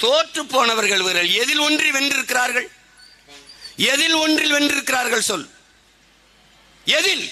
தோற்று போனவர்கள் இவர்கள். எதில் ஒன்றில் வென்றிருக்கிறார்கள்? எதில் ஒன்றில் வென்றிருக்கிறார்கள் சொல்? எதில்?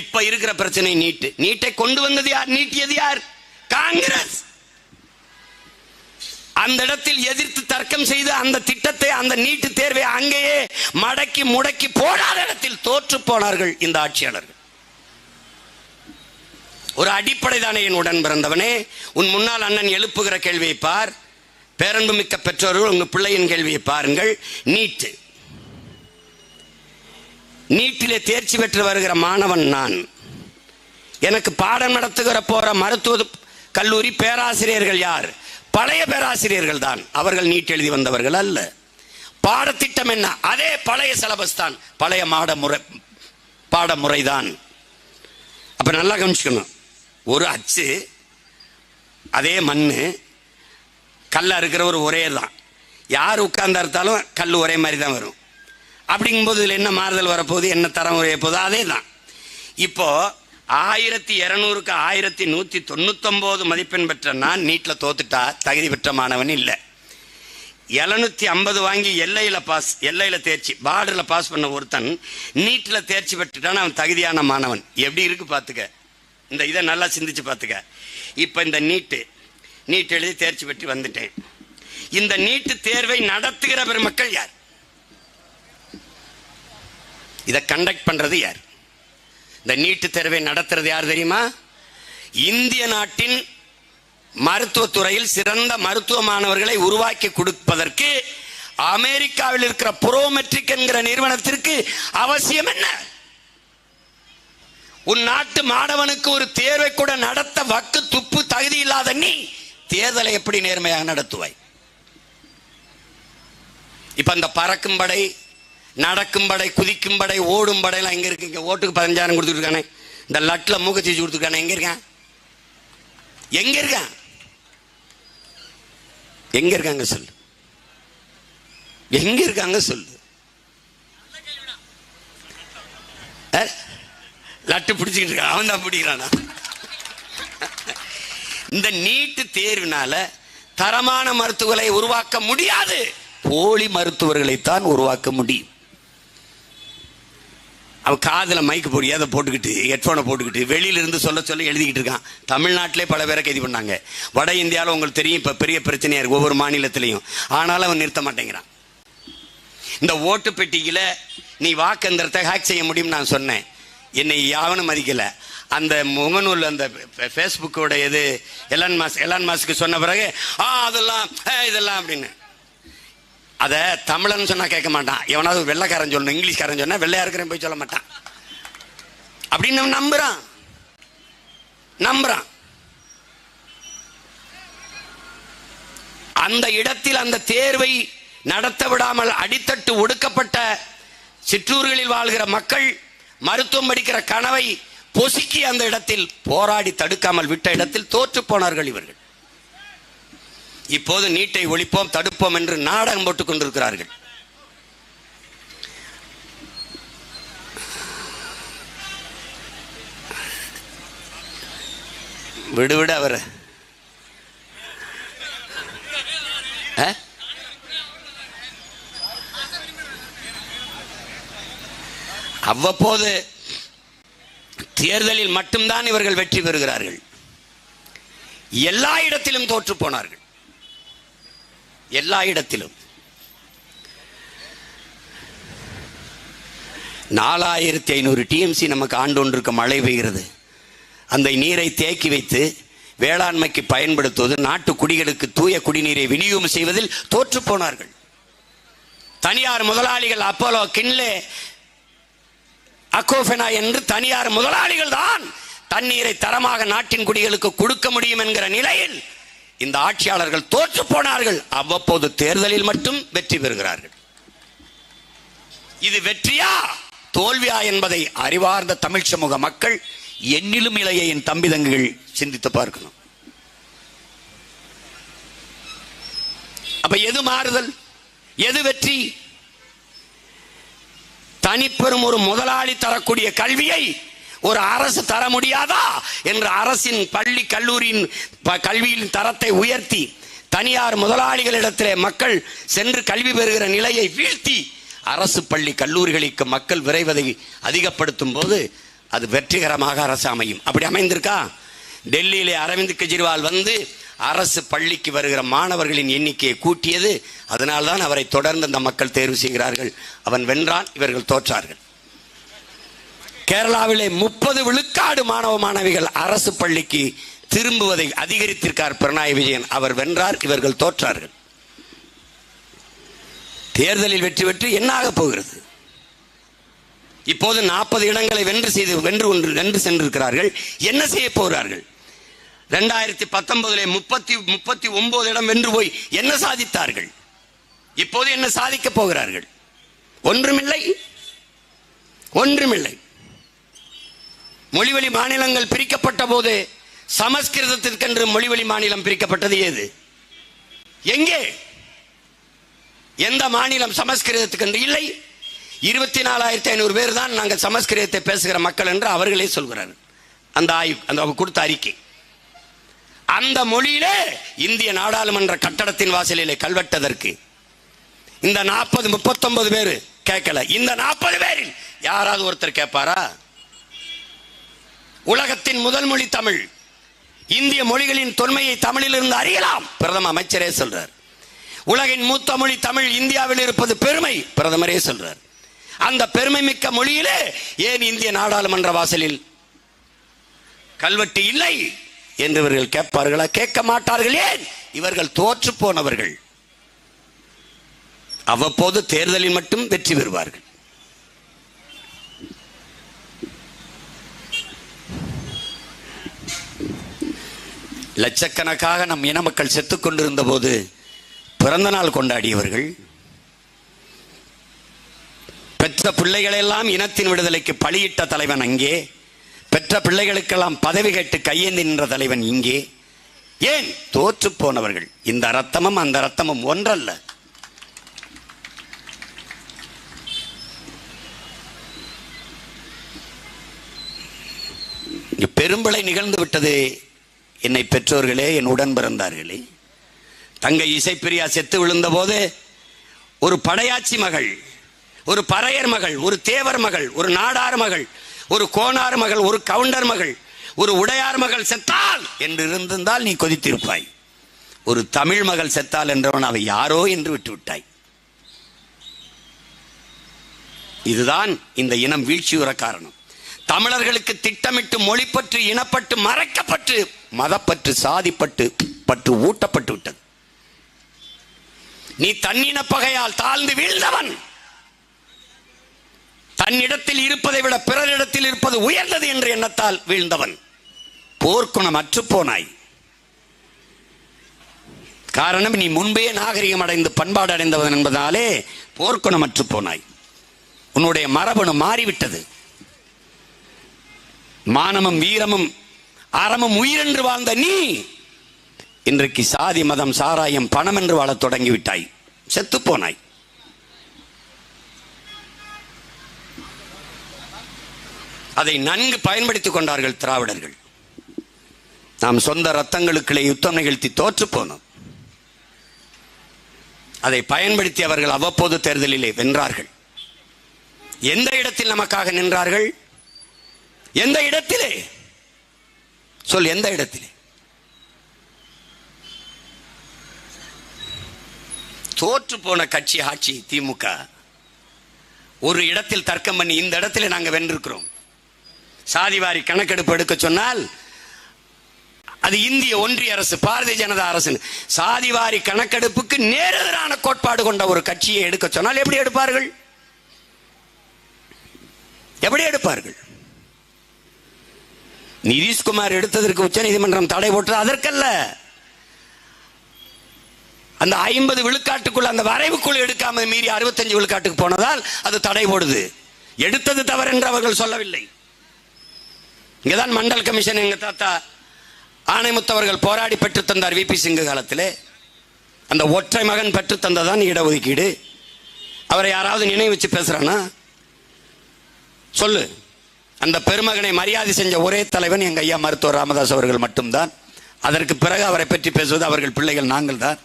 இப்ப இருக்கிற பிரச்சனை நீட்டு. நீட்டை கொண்டு வந்தது யார்? நீட்டியது யார்? காங்கிரஸ். அந்த இடத்தில் எதிர்த்து தர்க்கம் செய்து அந்த திட்டத்தை, அந்த நீட்டு தேர்வை அங்கேயே மடக்கி முடக்கி போடாத இடத்தில் தோற்று போனார்கள் இந்த ஆட்சியாளர்கள். ஒரு அடிப்படை தானே என் உடன் பிறந்தவனே. உன் முன்னால் அண்ணன் எழுப்புகிற கேள்வியை பார். பேரன்பு மிக்க பெற்றோர்கள், உங்க பிள்ளையின் கேள்வியை பாருங்கள். நீட்டு, நீட்டிலே தேர்ச்சி பெற்று வருகிற மாணவன் நான். எனக்கு பாடம் நடத்துகிற போற மருத்துவ கல்லூரி பேராசிரியர்கள் யார்? பழைய பேராசிரியர்கள் தான். அவர்கள் நீட் எழுதி வந்தவர்கள் அல்ல. பாடத்திட்டம் என்ன? அதே பழைய சிலபஸ் தான், பழைய பாடமுறை தான். அப்ப நல்லா கவனிச்சுக்கணும். ஒரு அச்சு, அதே மண்ணு, கல்லா இருக்கிறவர் ஒரே தான். யார் உட்கார்ந்து அறுத்தாலும் கல் ஒரே மாதிரி தான் வரும். அப்படிங்கும்போது இதில் என்ன மாறுதல் வரப்போகுது, என்ன தரம் உரைய போகுது? அதே தான். இப்போ 1200க்கு 1199 மதிப்பெண் பெற்ற நான் நீட்ல தோத்துட்டா தகுதி பெற்ற மாணவன் இல்லை. 750 வாங்கி எல்லையில தேர்ச்சி, பார்டர்ல பாஸ் பண்ண ஒருத்தன் நீட்ல தேர்ச்சி பெற்றுட்டான், அவன் தகுதியான மாணவன். எப்படி இருக்கு பாத்துக்க. இந்த இதை நல்லா சிந்திச்சு பாத்துக்க. இப்ப இந்த நீட் எழுதி தேர்ச்சி பெற்று வந்துட்டேன். இந்த நீட்டு தேர்வை நடத்துகிற பெருமக்கள் யார்? இதை கண்டக்ட் பண்றது யார்? இந்த நீட்டு தேர்வை நடத்துறது யார் தெரியுமா? இந்திய நாட்டின் மருத்துவத்துறையில் சிறந்த மருத்துவ மாணவர்களை உருவாக்கி கொடுப்பதற்கு அமெரிக்காவில் இருக்கிற புரோமெட்ரிக் என்கிற நிறுவனத்திற்கு அவசியம் என்ன? உன் நாட்டு மாணவனுக்கு ஒரு தேர்வை கூட நடத்த வக்கு துப்பு தகுதி இல்லாத நீ தேர்தலை எப்படி நேர்மையாக நடத்துவாய்? இப்ப அந்த பறக்கும் படை, நடக்கும் படை, குதிக்கும் படை, ஓடும் படையெல்லாம் எங்க இருக்கு? ஓட்டுக்கு 15,000 கொடுத்துருக்கானே, இந்த லட்ல மூக்கச்சீச்சு கொடுத்துருக்கானே, எங்க இருக்கான்? எங்க இருக்கான்? எங்க இருக்காங்க சொல்லு? எங்க இருக்காங்க சொல்லு? லட்டு பிடிச்சிக்கிட்டு இருக்கான், அவன் தான் பிடிக்கிறானா? இந்த நீட்டு தேர்வினால தரமான மருத்துவர்களை உருவாக்க முடியாது. போலி மருத்துவர்களைத்தான் உருவாக்க முடியும். அவன் காதில் மைக்கு போட்டு ஏதை போட்டுக்கிட்டு, ஹெட்ஃபோனை போட்டுக்கிட்டு வெளியிலிருந்து சொல்ல எழுதிக்கிட்டு இருக்கான். தமிழ்நாட்டிலே பல பேரை கைது பண்ணாங்க. வட இந்தியாவில் உங்களுக்கு தெரியும், இப்போ பெரிய பிரச்சனையா இருக்கு ஒவ்வொரு மாநிலத்திலையும். ஆனாலும் அவன் நிறுத்த மாட்டேங்கிறான். இந்த ஓட்டு பெட்டியில் நீ வாக்கெந்திரத்தை ஹேக் செய்ய முடியும் நான் சொன்னேன். என்னை யாவனும் மதிக்கல. அந்த முகநூல், அந்த ஃபேஸ்புக்கோட இது எலான் மாஸ்க்கு சொன்ன பிறகு அதெல்லாம் இதெல்லாம் அப்படின்னு. அதை தமிழன் சொன்னா கேட்க மாட்டான். எவனாவது வெள்ளைக்காரன் சொல்லணும், இங்கிலீஷ்காரன் சொன்னா வெள்ளையா இருக்கிறேன் போய் சொல்ல மாட்டான். அப்படின்னு நம்புறான். அந்த இடத்தில் அந்த தேர்வை நடத்த விடாமல் அடித்தட்டு ஒடுக்கப்பட்ட சிற்றூர்களில் வாழ்கிற மக்கள் மருத்துவம் படிக்கிற கனவை பொசுக்கி அந்த இடத்தில் போராடி தடுக்காமல் விட்ட இடத்தில் தோற்று போனார்கள் இவர்கள். இப்போது நீட்டை ஒழிப்போம், தடுப்போம் என்று நாடகம் போட்டுக் கொண்டிருக்கிறார்கள். விடு அவர் அவ்வப்போது தேர்தலில் மட்டும்தான் இவர்கள் வெற்றி பெறுகிறார்கள். எல்லா இடத்திலும் தோற்று போனார்கள். எல்லா இடத்திலும் 4500 TMC நமக்கு ஆண்டொன்றுக்கு மழை பெய்கிறது. அந்த நீரை தேக்கி வைத்து வேளாண்மைக்கு பயன்படுத்துவது, நாட்டு குடிகளுக்கு தூய குடிநீரை விநியோகம் செய்வதில் தோற்று போனார்கள். தனியார் முதலாளிகள், அப்போலோ, கின்லே, அக்கோஃபெனா என்று தனியார் முதலாளிகள் தான் தண்ணீரை தரமாக நாட்டின் குடிகளுக்கு கொடுக்க முடியும் என்கிற நிலையில் இந்த ஆட்சியாளர்கள் தோற்று போனார்கள். அவ்வப்போது தேர்தலில் மட்டும் வெற்றி பெறுகிறார்கள். இது வெற்றியா தோல்வியா என்பதை அறிவார்ந்த தமிழ் சமூக மக்கள், என்னிலும் இளைய என் தம்பி தங்கைகள் சிந்தித்து பார்க்கணும். அப்ப எது மாறுதல், எது வெற்றி? தனிப்பெரும் ஒரு முதலாளி தரக்கூடிய கல்வியை ஒரு அரசு தர முடியாதா என்று அரசின் பள்ளி கல்லூரியின் கல்வியின் தரத்தை உயர்த்தி தனியார் முதலாளிகளிடத்திலே மக்கள் சென்று கல்வி பெறுகிற நிலையை வீழ்த்தி அரசு பள்ளி கல்லூரிகளுக்கு மக்கள் விரைவதை அதிகப்படுத்தும் போது அது வெற்றிகரமாக அரசு அமையும். அப்படி அமைந்திருக்கா? டெல்லியிலே அரவிந்த் கெஜ்ரிவால் வந்து அரசு பள்ளிக்கு வருகிற மாணவர்களின் எண்ணிக்கையை கூட்டியது. அதனால்தான் அவரை தொடர்ந்து அந்த மக்கள் தேர்வு செய்கிறார்கள். அவன் வென்றான், இவர்கள் தோற்றார்கள். கேரளாவிலே 30 விழுக்காடு மாணவ மாணவிகள் அரசு பள்ளிக்கு திரும்புவதை அதிகரித்திருக்கார் பினராயி விஜயன். அவர் வென்றார், இவர்கள் தோற்றார்கள். தேர்தலில் வெற்றி பெற்று என்னாக போகிறது? இப்போது 40 இடங்களை வென்று சென்றிருக்கிறார்கள். என்ன செய்ய போகிறார்கள்? 2019 39 இடம் வென்று போய் என்ன சாதித்தார்கள்? இப்போது என்ன சாதிக்க போகிறார்கள்? ஒன்றுமில்லை, ஒன்றுமில்லை. மொழிவழி மாநிலங்கள் பிரிக்கப்பட்ட போது சமஸ்கிருதத்திற்கென்று மொழிவழி மாநிலம் பிரிக்கப்பட்டது ஏது? எங்கே? எந்த மாநிலம் சமஸ்கிருதத்துக்கென்று இல்லை? 24,500 பேர் தான் நாங்கள் சமஸ்கிருதத்தை பேசுகிற மக்கள் என்று அவர்களே சொல்கிறார்கள். அந்த ஆய்வு, அந்த கொடுத்த அறிக்கை. அந்த மொழியிலே இந்திய நாடாளுமன்ற கட்டடத்தின் வாசலிலே கல்வெட்டதற்கு இந்த 39 பேர் கேட்கல. இந்த 40 பேரில் யாராவது ஒருத்தர் கேட்பாரா? உலகத்தின் முதல் மொழி தமிழ். இந்திய மொழிகளின் தொன்மையை தமிழில் இருந்து அறியலாம், பிரதம அமைச்சரே சொல்றார். உலகின் மூத்த மொழி தமிழ், இந்தியாவில் இருப்பது பெருமை, பிரதமரே சொல்றார். அந்த பெருமை மிக்க மொழியிலே ஏன் இந்திய நாடாளுமன்ற வாசலில் கல்வெட்டு இல்லை என்று இவர்கள் கேட்பார்களா? கேட்க மாட்டார்கள். ஏன்? இவர்கள் தோற்று போனவர்கள். அவ்வப்போது தேர்தலில் மட்டும் வெற்றி பெறுவார்கள். லட்சக்கணக்காக நம் இன மக்கள் செத்துக் கொண்டிருந்த போது பிறந்த நாள் கொண்டாடியவர்கள், பெற்ற பிள்ளைகளெல்லாம் இனத்தின் விடுதலைக்கு பலியிட்ட தலைவன் அங்கே, பெற்ற பிள்ளைகளுக்கெல்லாம் பதவி கேட்டு கையேந்தி நின்ற தலைவன் இங்கே. ஏன்? தோற்று போனவர்கள். இந்த ரத்தமும் அந்த ரத்தமும் ஒன்றல்ல. பெரும்பளை நிகழ்ந்து விட்டது. என்னை பெற்றோர்களே, என் உடன் பிறந்தார்களே, தங்கை இசைப்பிரியா செத்து விழுந்த போது ஒரு படையாச்சி மகள், ஒரு பறையர் மகள், ஒரு தேவர் மகள், ஒரு நாடார் மகள், ஒரு கோனார் மகள், ஒரு கவுண்டர் மகள், ஒரு உடையார் மகள் செத்தால் என்று இருந்திருந்தால் நீ கொதித்திருப்பாய். ஒரு தமிழ் மகள் செத்தால் என்றவன் அவை யாரோ என்று விட்டு விட்டாய். இதுதான் இந்த இனம் வீழ்ச்சியுற காரணம். தமிழர்களுக்கு திட்டமிட்டு மொழிப்பற்று, இனப்பட்டு, மறைக்கப்பட்டு, மதப்பற்று, சாதிப்பட்டு பற்று ஊட்டப்பட்டு விட்டது. நீ தன்னின பகையால் தாழ்ந்து வீழ்ந்தவன். தன்னிடத்தில் இருப்பதை விட பிறரிடத்தில் இருப்பது உயர்ந்தது என்ற எண்ணத்தால் வீழ்ந்தவன். போர்க்குணம் அற்று போனாய். காரணம், நீ முன்பே நாகரிகம் அடைந்து பண்பாடு அடைந்தவன் என்பதாலே போர்க்குணம் அற்று போனாய். உன்னுடைய மரபணு மாறிவிட்டது. மானமும் வீரமும் அறமும் உயிரென்று வாழ்ந்த நீ இன்றைக்கு சாதி மதம் சாராயம் பணம் என்று வாழத் தொடங்கிவிட்டாய். செத்து போனாய். அதை நன்கு பயன்படுத்திக் கொண்டார்கள் திராவிடர்கள். நாம் சொந்த ரத்தங்களுக்குள்ளே யுத்தம் நிகழ்த்தி தோற்று போனோம். அதை பயன்படுத்தி அவர்கள் அவ்வப்போது தேர்தலிலே வென்றார்கள். எந்த இடத்தில் நமக்காக நின்றார்கள்? எந்த இடத்திலே? சொல், எந்த இடத்திலே? தோற்று போன கட்சி ஆட்சி திமுக. ஒரு இடத்தில் தர்க்கம் பண்ணி இந்த இடத்துல நாங்கள் வென்றிருக்கிறோம். சாதிவாரி கணக்கெடுப்பு எடுக்க சொன்னால் அது இந்திய ஒன்றிய அரசு, பாரதிய ஜனதா அரசு. சாதிவாரி கணக்கெடுப்புக்கு நேரெதிரான கோட்பாடு கொண்ட ஒரு கட்சியை எடுக்க சொன்னால் எப்படி எடுப்பார்கள்? எப்படி எடுப்பார்கள்? நிதிஷ்குமார் எடுத்ததற்கு உச்ச நீதிமன்றம் தடை போட்டது அதற்கல்ல. அந்த 50 விழுக்காட்டுக்குள், அந்த வரைவுக்குள் எடுக்காம மீறி 65 விழுக்காட்டுக்கு போனதால் அது தடை போடுது. எடுத்தது தவறு என்று அவர்கள் சொல்லவில்லை. இங்கதான் மண்டல் கமிஷன் எங்க தாத்தா ஆணைமுத்தவர்கள் போராடி பெற்று தந்தார். விபி சிங் காலத்திலே அந்த ஒற்றை மகன் பெற்று தந்ததான் இடஒதுக்கீடு. அவரை யாராவது நினைவு வச்சு பேசுறானா? சொல்லு. அந்த பெருமகனை மரியாதை செஞ்ச ஒரே தலைவன் எங்க ஐயா மருத்துவர் ராமதாஸ் அவர்கள் மட்டும்தான். அதற்கு பிறகு அவரை பற்றி பேசுவது அவர்கள் பிள்ளைகள் நாங்கள் தான்.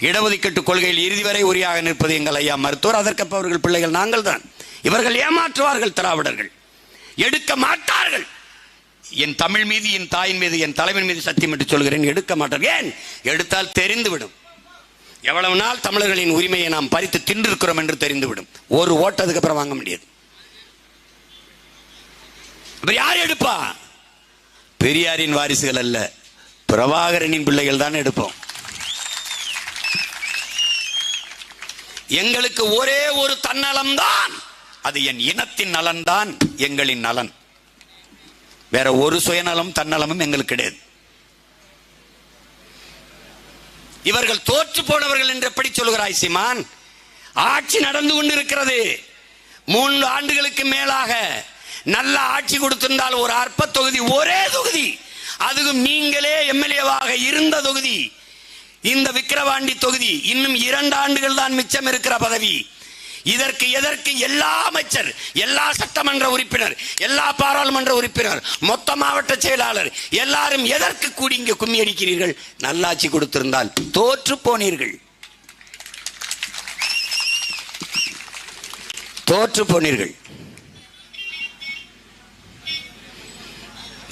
இடஒதுக்கீட்டு கொள்கையில் இறுதி வரை உரியாக நிற்பது எங்கள் ஐயா மருத்துவர், அதற்கு அவர்கள் பிள்ளைகள் நாங்கள் தான். இவர்கள் ஏமாற்றுவார்கள், திராவிடர்கள் எடுக்க மாட்டார்கள். என் தமிழ் மீது, என் தாயின் மீது, என் தலைவன் மீது சத்தியம் என்று சொல்கிறேன், எடுக்க மாட்டார்கள். ஏன்? எடுத்தால் தெரிந்துவிடும். எவ்வளவு நாள் தமிழர்களின் உரிமையை நாம் பறித்து தின்றிருக்கிறோம் என்று தெரிந்துவிடும். ஒரு ஓட்டதுக்கு அப்புறம் வாங்க முடியாது. யார் எடுப்பா? பெரியாரின் வாரிசுகள் அல்ல, பிரபாகரனின் பிள்ளைகள் தான் எடுப்போம். எங்களுக்கு ஒரே ஒரு தன்னலம் தான், அது என் இனத்தின் நலன் தான் எங்களின் நலன். வேற ஒரு சுயநலம் தன்னலமும் எங்களுக்கு கிடையாது. இவர்கள் தோற்று போனவர்கள் என்று எப்படி சொல்கிறாய் சீமான்? ஆட்சி நடந்து கொண்டிருக்கிறது. 3 ஆண்டுகளுக்கு மேலாக நல்ல ஆட்சி கொடுத்திருந்தால் ஒரு அற்ப தொகுதி, ஒரே தொகுதி, அதுவும் நீங்களே எம்எல்ஏவாக இருந்த தொகுதி, இந்த விக்கிரவாண்டி தொகுதி. இன்னும் 2 ஆண்டுகள் தான் மிச்சம் இருக்கிற பதவி. இதற்கு எதற்கு எல்லா அமைச்சர், எல்லா சட்டமன்ற உறுப்பினர், எல்லா பாராளுமன்ற உறுப்பினர், மொத்த மாவட்ட செயலாளர் எல்லாரும் எதற்கு கூடி இங்கே கும்மி அடிக்கிறீர்கள்? நல்லாட்சி கொடுத்திருந்தால் தோற்று போனீர்கள், தோற்று போனீர்கள்.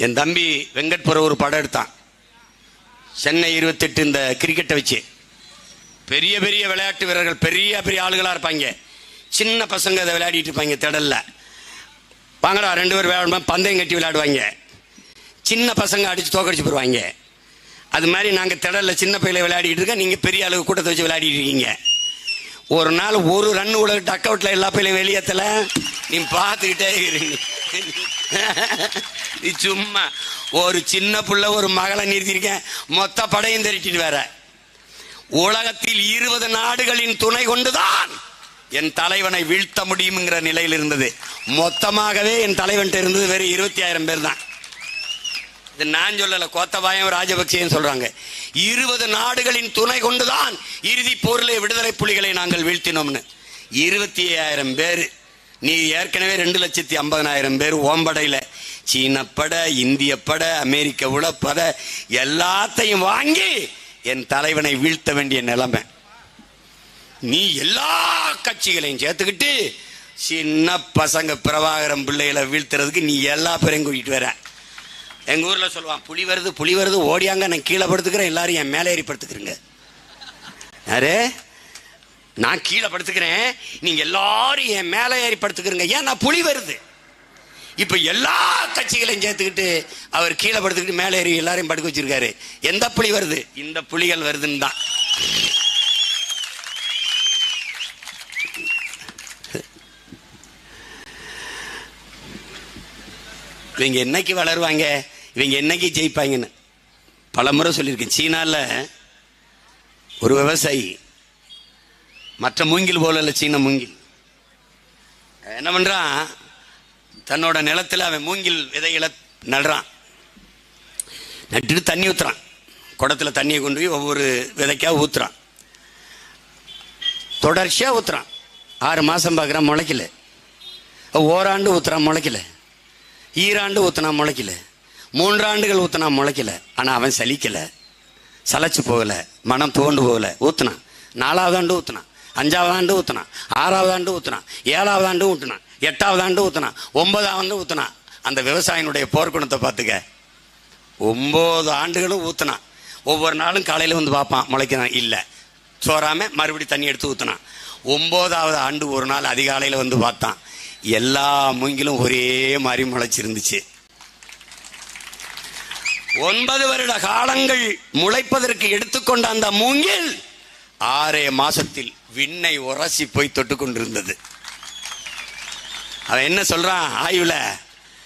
என் தம்பி வெங்கட்புர ஒரு படம் எடுத்தான், சென்னை 28 இந்த கிரிக்கெட்டை வச்சு. பெரிய பெரிய விளையாட்டு வீரர்கள், பெரிய பெரிய ஆளுகளா இருப்பாங்க, சின்ன பசங்க அதை விளையாடிட்டு இருப்பாங்க. திடல்ல வாங்கடா 2 பேர் விளையாடுமா, பந்தயம் கட்டி விளையாடுவாங்க. சின்ன பசங்க அடிச்சு தோக்கடிச்சு போடுவாங்க. அது மாதிரி நாங்கள் திடல்ல சின்ன பையில விளையாடிட்டு இருக்க, நீங்க பெரிய அளவு கூட்டத்தை வச்சு விளையாடிட்டு இருக்கீங்க. ஒரு நாள் ஒரு ரன் கூட டக் அவுட்ல எல்லா பையிலையும் வெளியேற்றல, நீ பார்த்துக்கிட்டே இருங்க. சும்மா ஒரு சின்ன புள்ள ஒரு மகளை நிறுத்திருக்கேன், மொத்த படையும் திரட்டிட்டு வேற. உலகத்தில் 20 நாடுகளின் துணை கொண்டுதான் என் தலைவனை வீழ்த்த முடியுங்கிற நிலையில் இருந்தது. மொத்தமாகவே என் தலைவன் இருந்தது வெறும் 20,000 பேர் தான். இது நான் சொல்லல, கோத்தபாயம் ராஜபக்சேன்னு சொல்றாங்க. 20 நாடுகளின் துணை கொண்டுதான் இறுதி போரிலே விடுதலை புலிகளை நாங்கள் வீழ்த்தினோம்னு. 25,000 பேர். நீ ஏற்கனவே 2,50,000 பேர் ஓம்படையில சீன பட, இந்திய பட, அமெரிக்க உளப்பட எல்லாத்தையும் வாங்கி என் தலைவனை வீழ்த்த வேண்டிய நிலைமை. நீ எல்லா கட்சிகளையும் சேர்த்துக்கிட்டு சின்ன பசங்க பிரபாகரம் பிள்ளைகளை வீழ்த்துறதுக்கு நீ எல்லா பேரையும் கூட்டிட்டு வர. எங்க ஊர்ல சொல்லுவான், புலி வருது புலி வருது ஓடியாங்க, நான் கீழே படுத்துக்கிறேன், எல்லாரும் என் மேலே ஏறி படுத்துக்கிறேங்க. யாரு? நான் கீழே படுத்துக்கிறேன், நீங்க எல்லாரும் என் மேலே ஏறி படுத்துக்கிறீங்க. ஏன்? நான் புலி வருது. இப்ப எல்லா கட்சிகளையும் சேர்த்துக்கிட்டு அவர் கீழே படுத்துக்கிட்டு மேலே ஏறி எல்லாரையும் படுக்க வச்சிருக்காரு. எந்த புலி வருது? இந்த புலிகள் வருதுன்னு தான். இவங்க என்னைக்கு வளருவாங்க, இவங்க என்னைக்கு ஜெயிப்பாங்கன்னு பல முறை சொல்லியிருக்கேன். சீனால ஒரு விவசாயி, மற்ற மூங்கில் போல இல்லை, சீன மூங்கில் என்ன பண்றான், தன்னோட நிலத்தில் அவன் மூங்கில் விதைகளை நடுறான். நட்டுட்டு தண்ணி ஊத்துறான், குடத்துல தண்ணியை கொண்டு போய் ஒவ்வொரு விதைக்காக ஊத்துறான். தொடர்ச்சியா ஊத்துறான். 6 மாசம் பார்க்குறான், முளைக்கல. ஓராண்டு ஊத்துறான், முளைக்கல. ஈராண்டு ஊத்தினா முளைக்கல. 3 ஆண்டுகள் ஊத்தினா முளைக்கல. ஆனா அவன் சலிக்கல, சலைச்சு போகல, மனம் தோண்டு போகல. ஊத்துனான். 4வது ஆண்டு ஊத்துனான், 5வது ஆண்டு ஊத்துனான், 6வது ஆண்டு ஊத்துனான், 7வது ஆண்டு ஊத்துனான், 8வது ஆண்டு ஊத்துனான், 9வது ஆண்டு ஊத்துனான். அந்த விவசாயினுடைய போர்க்குணத்தை பார்த்துக்க. 9 ஆண்டுகளும் ஊத்துனான். ஒவ்வொரு நாளும் காலையில வந்து பார்ப்பான், முளைக்கிறான் இல்லை, சோறாம மறுபடி தண்ணி எடுத்து ஊத்துனான். 9வது ஆண்டு ஒரு நாள் அதிகாலையில் வந்து பார்த்தான், எல்லா மூங்கிலும் ஒரே மாதிரி முளைச்சிருந்துச்சு. 9 வருட காலங்கள் முளைப்பதற்கு எடுத்துக்கொண்ட அந்த மூங்கில் 6 மாசத்தில் விண்ணை உரசி போய் தொட்டு கொண்டிருந்தது. அவன் என்ன சொல்றான் ஆய்வுல,